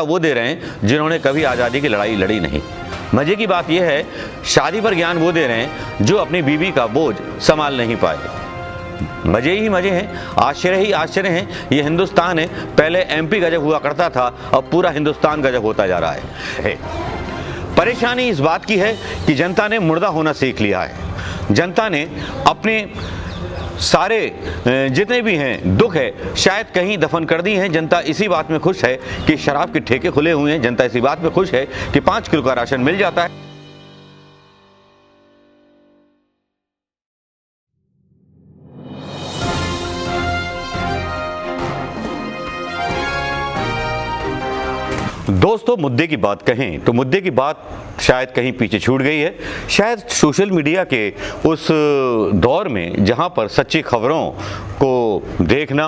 वो दे रहे हैं जिन्होंने कभी आज़ादी की लड़ाई लड़ी नहीं। मजे की बात यह है, शादी पर ज्ञान वो दे रहे हैं जो अपनी बीवी का बोझ संभाल नहीं पाए। मजे ही मजे हैं, आश्चर्य ही आश्चर्य हैं। ये हिंदुस्तान है, पहले एमपी गजब हुआ करता था, अब पूरा हिंदुस्तान गजब होता जा रहा है। परेशानी इस बात की है कि जनता ने मुर्दा होना सीख लिया है। जनता ने अपने सारे जितने भी हैं दुख है शायद कहीं दफन कर दी हैं। जनता इसी बात में खुश है कि शराब के ठेके खुले हुए हैं। जनता इसी बात में खुश है कि 5 किलो का राशन मिल जाता है। दोस्तों, मुद्दे की बात कहें तो मुद्दे की बात शायद कहीं पीछे छूट गई है। शायद सोशल मीडिया के उस दौर में जहां पर सच्ची खबरों को देखना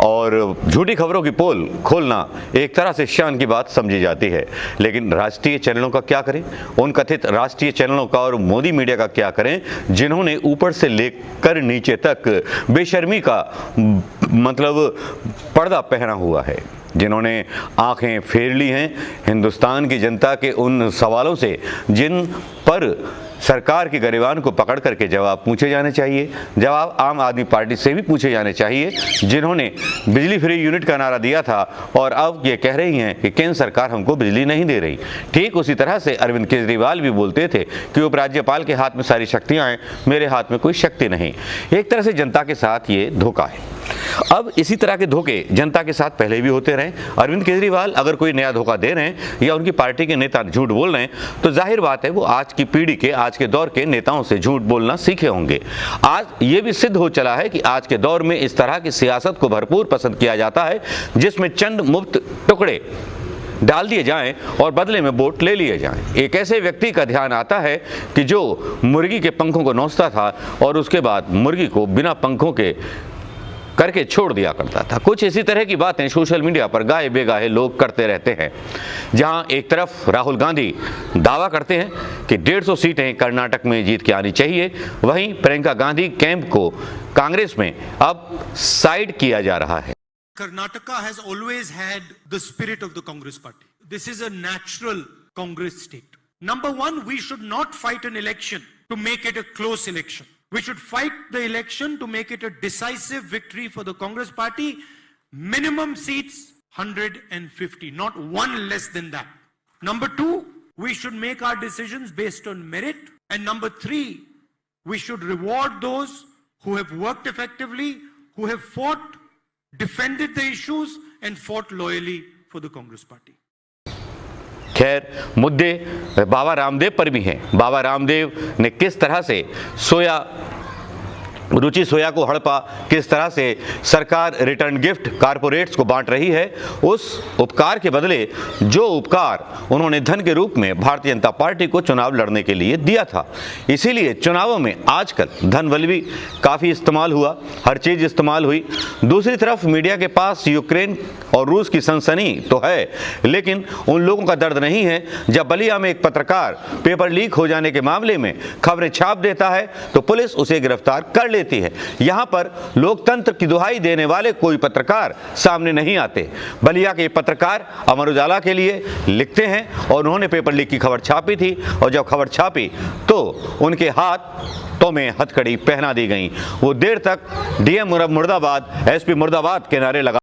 और झूठी खबरों की पोल खोलना एक तरह से शान की बात समझी जाती है, लेकिन राष्ट्रीय चैनलों का क्या करें? उन कथित राष्ट्रीय चैनलों का और मोदी मीडिया का क्या करें जिन्होंने ऊपर से लेकर नीचे तक बेशर्मी का मतलब पर्दा पहना हुआ है, जिन्होंने आंखें फेर ली हैं हिंदुस्तान की जनता के उन सवालों से जिन पर सरकार के गरिबान को पकड़ करके जवाब पूछे जाने चाहिए। जवाब आम आदमी पार्टी से भी पूछे जाने चाहिए, जिन्होंने बिजली फ्री यूनिट का नारा दिया था और अब ये कह रही हैं कि केंद्र सरकार हमको बिजली नहीं दे रही। ठीक उसी तरह से अरविंद केजरीवाल भी बोलते थे कि उपराज्यपाल के हाथ में सारी शक्तियाँ हैं, मेरे हाथ में कोई शक्ति नहीं। एक तरह से जनता के साथ ये धोखा है। अब इसी तरह के धोखे जनता के साथ पहले भी होते रहे। अरविंद केजरीवाल अगर कोई नया धोखा दे रहे हैं या उनकी पार्टी के नेता झूठ बोल रहे हैं तो जाहिर बात है वो आज की पीढ़ी के, आज के दौर के नेताओं से झूठ बोलना सीखे होंगे। आज ये भी सिद्ध हो चला है कि आज के दौर में इस तरह की सियासत को भरपूर पसंद किया जाता है जिसमें चंद मुफ्त टुकड़े डाल दिए जाएं और बदले में वोट ले लिए जाएं। एक ऐसे व्यक्ति का ध्यान आता है कि जो मुर्गी के पंखों को नोचता था और उसके बाद मुर्गी को बिना पंखों के करके छोड़ दिया करता था। कुछ इसी तरह की बातें सोशल मीडिया पर गाए बेगाहे लोग करते रहते हैं। जहां एक तरफ राहुल गांधी दावा करते हैं कि 150 सीटें कर्नाटक में जीत के आनी चाहिए, वहीं प्रियंका गांधी कैंप को कांग्रेस में अब साइड किया जा रहा है। Karnataka has always had the spirit of the Congress party. This is a natural Congress state. Number one, we should not fight an election to make it a close election. We should fight the election to make it a decisive victory for the Congress party. Minimum seats 150, not one less than that. Number two, we should make our decisions based on merit. And number three, we should reward those who have worked effectively, who have fought, defended the issues and fought loyally for the Congress party. खैर, मुद्दे बाबा रामदेव पर भी हैं। बाबा रामदेव ने किस तरह से रुचि सोया को हड़पा, किस तरह से सरकार रिटर्न गिफ्ट कारपोरेट्स को बांट रही है, उस उपकार के बदले जो उपकार उन्होंने धन के रूप में भारतीय जनता पार्टी को चुनाव लड़ने के लिए दिया था। इसीलिए चुनावों में आजकल धन बल भी काफ़ी इस्तेमाल हुआ, हर चीज़ इस्तेमाल हुई। दूसरी तरफ मीडिया के पास यूक्रेन और रूस की सनसनी तो है, लेकिन उन लोगों का दर्द नहीं है जब बलिया में एक पत्रकार पेपर लीक हो जाने के मामले में खबरें छाप देता है तो पुलिस उसे गिरफ्तार कर लेती है। यहां पर लोकतंत्र की दुहाई देने वाले कोई पत्रकार सामने नहीं आते। बलिया के पत्रकार अमर उजाला के लिए लिखते हैं और उन्होंने पेपर लीक की खबर छापी थी और जब खबर छापी तो उनके हाथों में हथकड़ी पहना दी गई। वो देर तक डीएम मुर्दाबाद, एसपी मुर्दाबाद के नारे लगा।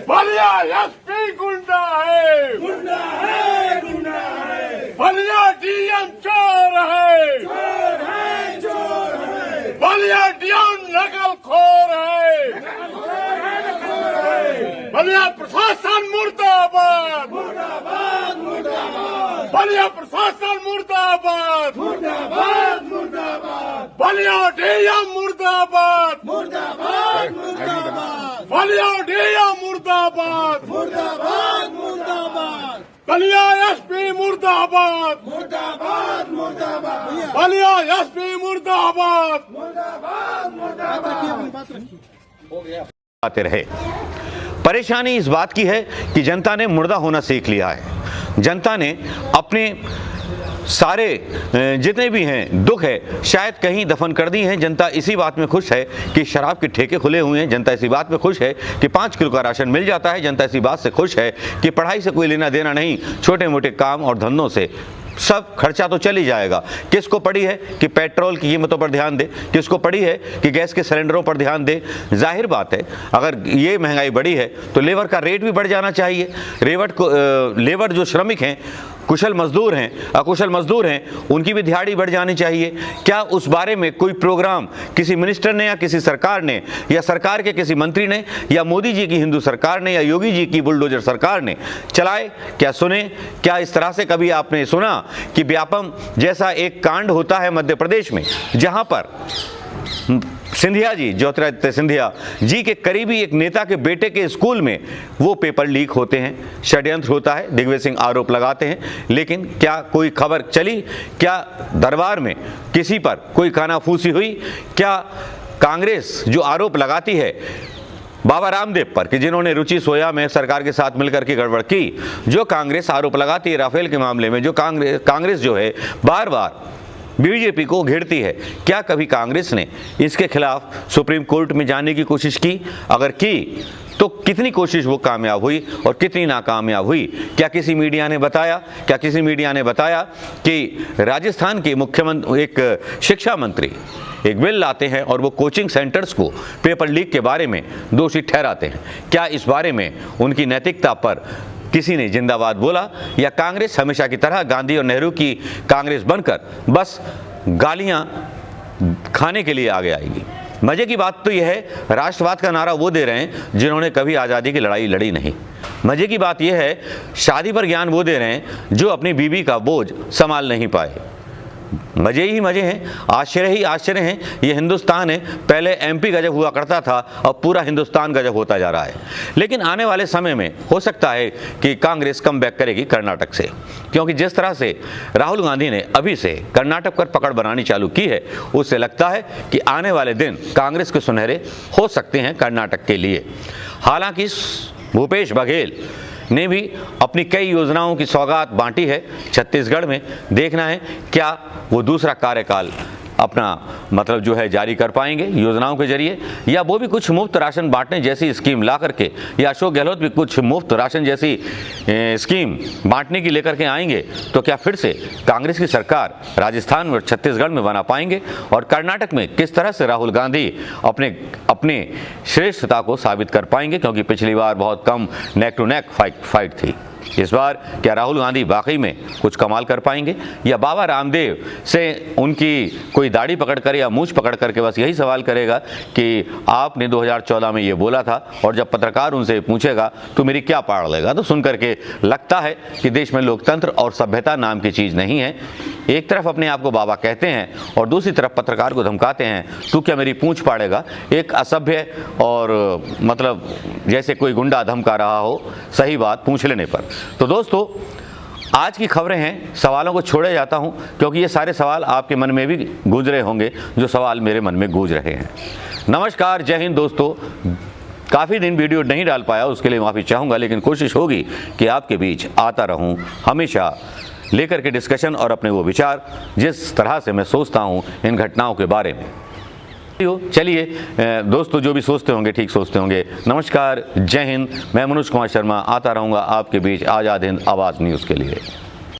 बलिया एसपी गुंडा है, गुंडा है, गुंडा है। बलिया डीएम चोर है, चोर है, चोर है। बलिया डीएम नकलखोर है, नकलखोर है। बलिया प्रशासन मुर्दाबाद, मुर्दाबाद, मुर्दाबाद। बलिया प्रशासन मुर्दाबाद, मुर्दाबाद, मुर्दाबाद। बलिया डीएम मुर्दाबाद, मुर्दाबाद, मुर्दाबाद। बलिया डीएम मुर्दाबाद, मुर्दाबाद, मुर्दाबाद। बलिया एसपी मुर्दाबाद, मुर्दाबाद, मुर्दाबाद। बलिया एसपी मुर्दाबाद, मुर्दाबाद, मुर्दाबाद। आते रहे। परेशानी इस बात की है कि जनता ने मुर्दा होना सीख लिया है। जनता ने अपने सारे जितने भी हैं दुख है शायद कहीं दफन कर दी हैं। जनता इसी बात में खुश है कि शराब के ठेके खुले हुए हैं, जनता इसी बात में खुश है कि 5 किलो का राशन मिल जाता है, जनता इसी बात से खुश है कि पढ़ाई से कोई लेना देना नहीं, छोटे मोटे काम और धंधों से सब खर्चा तो चल ही जाएगा। किसको पड़ी है कि पेट्रोल की कीमतों पर ध्यान दे, किसको पड़ी है कि गैस के सिलेंडरों पर ध्यान दे। जाहिर बात है अगर ये महंगाई बढ़ी है तो लेबर का रेट भी बढ़ जाना चाहिए। लेबर जो श्रमिक हैं, कुशल मजदूर हैं, अकुशल मजदूर हैं, उनकी भी दिहाड़ी बढ़ जानी चाहिए। क्या उस बारे में कोई प्रोग्राम किसी मिनिस्टर ने या किसी सरकार ने या सरकार के किसी मंत्री ने या मोदी जी की हिंदू सरकार ने या योगी जी की बुलडोजर सरकार ने चलाए? क्या सुने? क्या इस तरह से कभी आपने सुना कि व्यापम जैसा एक कांड होता है मध्य प्रदेश में, जहां पर सिंधिया जी, ज्योतिरादित्य सिंधिया जी के करीबी एक नेता के बेटे के स्कूल में वो पेपर लीक होते हैं, षड्यंत्र होता है, दिग्विजय सिंह आरोप लगाते हैं, लेकिन क्या कोई खबर चली? क्या दरबार में किसी पर कोई कानाफूसी हुई? क्या कांग्रेस जो आरोप लगाती है बाबा रामदेव पर कि जिन्होंने रुचि सोया में सरकार के साथ मिलकर के गड़बड़ की, जो कांग्रेस आरोप लगाती है राफेल के मामले में, जो कांग्रेस जो है बार बार बीजेपी को घेरती है, क्या कभी कांग्रेस ने इसके खिलाफ सुप्रीम कोर्ट में जाने की कोशिश की? अगर की तो कितनी कोशिश वो कामयाब हुई और कितनी नाकामयाब हुई? क्या किसी मीडिया ने बताया कि राजस्थान के मुख्यमंत्री, एक शिक्षा मंत्री एक बिल लाते हैं और वो कोचिंग सेंटर्स को पेपर लीक के बारे में दोषी ठहराते हैं? क्या इस बारे में उनकी नैतिकता पर किसी ने जिंदाबाद बोला, या कांग्रेस हमेशा की तरह गांधी और नेहरू की कांग्रेस बनकर बस गालियां खाने के लिए आगे आएगी? मजे की बात तो यह है, राष्ट्रवाद का नारा वो दे रहे हैं जिन्होंने कभी आज़ादी की लड़ाई लड़ी नहीं। मजे की बात यह है, शादी पर ज्ञान वो दे रहे हैं जो अपनी बीवी का बोझ संभाल नहीं पाए। मजे ही मजे हैं, आश्चर्य ही आश्चर्य हैं। ये हिंदुस्तान है, पहले एमपी गजब हुआ करता था, अब पूरा हिंदुस्तान गजब होता जा रहा है। लेकिन आने वाले समय में हो सकता है कि कांग्रेस कम बैक करेगी कर्नाटक से, क्योंकि जिस तरह से राहुल गांधी ने अभी से कर्नाटक पर पकड़ बनानी चालू की है, उससे लगता है कि आने वाले दिन कांग्रेस के सुनहरे हो सकते हैं कर्नाटक के लिए। हालांकि भूपेश बघेल ने भी अपनी कई योजनाओं की सौगात बांटी है छत्तीसगढ़ में। देखना है क्या वो दूसरा कार्यकाल अपना जो है जारी कर पाएंगे योजनाओं के जरिए, या वो भी कुछ मुफ्त राशन बांटने जैसी स्कीम ला करके, या अशोक गहलोत भी कुछ मुफ्त राशन जैसी स्कीम बांटने की लेकर के आएंगे, तो क्या फिर से कांग्रेस की सरकार राजस्थान और छत्तीसगढ़ में बना पाएंगे? और कर्नाटक में किस तरह से राहुल गांधी अपने श्रेष्ठता को साबित कर पाएंगे? क्योंकि पिछली बार बहुत कम नेक टू नेक फाइट थी। इस बार क्या राहुल गांधी वाकई में कुछ कमाल कर पाएंगे, या बाबा रामदेव से उनकी कोई दाढ़ी पकड़कर या मूंछ पकड़ करके बस यही सवाल करेगा कि आपने 2014 में ये बोला था, और जब पत्रकार उनसे पूछेगा तो मेरी क्या पाड़ लेगा? तो सुन करके लगता है कि देश में लोकतंत्र और सभ्यता नाम की चीज़ नहीं है। एक तरफ अपने आप को बाबा कहते हैं और दूसरी तरफ पत्रकार को धमकाते हैं, तू क्या मेरी पूंछ पाड़ेगा? एक असभ्य और जैसे कोई गुंडा धमका रहा हो सही बात पूछ लेने पर। तो दोस्तों, आज की खबरें हैं, सवालों को छोड़े जाता हूं क्योंकि ये सारे सवाल आपके मन में भी गूंज रहे होंगे जो सवाल मेरे मन में गूंज रहे हैं। नमस्कार, जय हिंद दोस्तों। काफ़ी दिन वीडियो नहीं डाल पाया, उसके लिए माफ़ी चाहूँगा, लेकिन कोशिश होगी कि आपके बीच आता रहूँ, हमेशा लेकर के डिस्कशन और अपने वो विचार जिस तरह से मैं सोचता हूँ इन घटनाओं के बारे में। चलिए दोस्तों, जो भी सोचते होंगे ठीक सोचते होंगे। नमस्कार, जय हिंद। मैं मनोज कुमार शर्मा आता रहूँगा आपके बीच आज़ाद हिंद आवाज़ न्यूज़ के लिए।